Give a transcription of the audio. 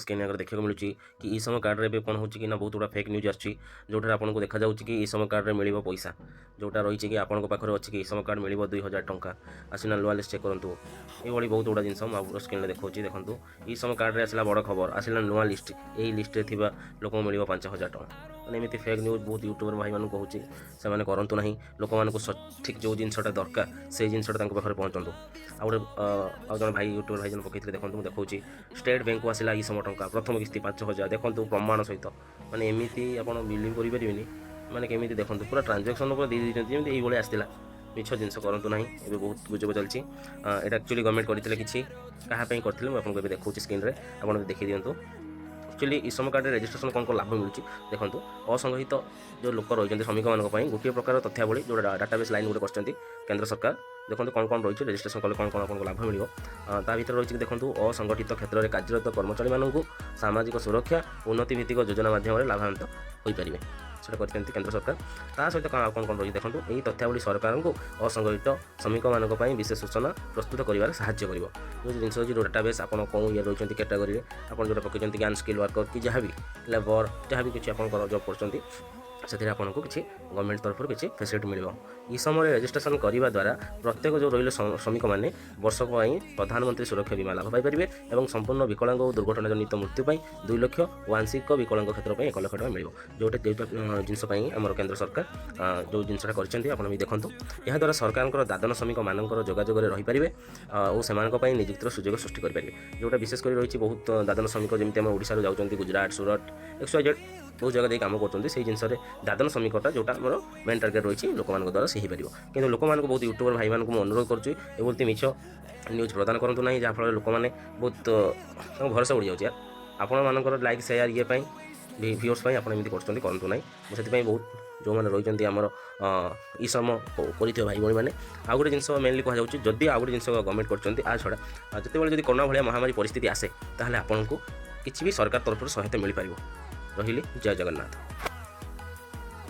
Screen अगर देखा मिलूँ कि ई श्रम कार्ड रे कौन हो कि बहुत गुड़ा फेक न्यूज आसी जोठार आपको देखा कि ई श्रम कार्ड रे मिल पैसा जोटा रही कि आपंक पाखे अच्छी कि ई श्रम कार्ड मिल 2000 टंका आसना नुआ लिस्ट चेक करूँ ये बहुत गुड़ा जिन स्क्रीन देखा देखूँ ई श्रम कार्ड रे आसला बड़ खबर आसला नुआ लिस्ट यही लिस्ट थे लोक मिल 5000 टंका मैंने एमती फेक न्यूज बहुत यूट्यूबर भाई मानू कहूँ से करूँ ना लोक मानक सठिक जो जिनटा दरकार से जिनटा पाखे पहुँचतु आउ जन भाई यूट्यूबर भाई जन पकड़े देखो मुझे देखा स्टेट बैंक को आसला ई श्रम टंका प्रथम किस्ती 5000 देखो प्रमाण सहित मैंने एमती आप बिलीव करें मैंने केमी देखो पूरा ट्रांजाक्शन दे दीजिए ये आसला मिछ जिनस करूँ ना ये बहुत गुजब चलती यहाँ एक्चुअली गवर्नमेंट करते कि क्या करते मुझे देखूँ स्क्रीन में आप देखी दिंतु एक्चुअली ई श्रम कार्ड रेजिस्ट्रेशन कौन कौन लाभ मिलूँ देखो असंगठित जो लोक रही श्रमिक मानी गोटे प्रकार तथ्यावली जो डाटाबेस लाइन गोटे कर केंद्र सरकार देखो कौन कौन रही रेजिस्ट्रेशन कले कौन कौन आपको लाभ मिल भर रही देखो असंगठित क्षेत्र में कार्यरत कर्मचारी मानू सामाजिक सुरक्षा उन्नति भित्तिक योजना माध्यम लाभान्वित हो पारे सेटा करते केंद्र सरकार ता सहित कौन कौन रही देखो यही तथ्यावली सरकार को असंगठित श्रमिक मानी विशेष सूचना प्रस्तुत कर साहाय्य कर जो जिनस जो डाटाबेस आप कौन ये रही कैटेगोरी आप जो पकड़ अनस्किल वर्कर कि जहाँ भी लेबर जहाँ भी किसी आप जॉब कर से आपको किसी गवर्नमेंट तरफ किसी फैसिलिटी मिल ई समय रेजिस्ट्रेशन करने द्वारा प्रत्येक जो रही श्रमिक मैंने वर्षक प्रधानमंत्री सुरक्षा बीमा लाभ पाइपर और संपूर्ण विकलांग और दुर्घटना जनित मृत्यु 2 लाख वांशिक विकलांग क्षेत्र में 1 लाख टका मिल जोटा जिनस आम केंद्र सरकार जो जिनसा कर देखूँ यहाँ द्वारा सरकार दादन श्रमिक मान जोगाजोग रहीपर और से निजुक्तिर सुजोग सृष्टि करेंगे जोटा विशेषकर रही बहुत दादन श्रमिक जमी आम ओडिशा जाऊँगी गुजरात सूरत XYZ बहुत जगह दे काम करते से जिनस दादन श्रमिकटा जोटा मोर मेन टार्गेट रही लोक द्वारा से हो कि लोक बहुत यूट्यूबर भाई मानक अनुरोध करुँच मिछ न्यूज प्रदान करूँ ना जहाँफल लोक मैंने बहुत भरोसा उड़ी जाऊँ आपण मानकर लाइक शेयर ये व्यूअर्स आपमती करूँ ना मुझे बहुत जो मैंने रही आमर ई श्रम कर भाई भाई मैंने आउ गोटे जिन मेनली कहुच्छी जदि आउ गोटे जिन गवर्नमेंट कर छड़ा जिते कोरोना भाया महामारी परिस्थिति आसे ताहले आपको किसी भी सरकार तरफ सहायता मिल पार रही जय जगन्नाथ।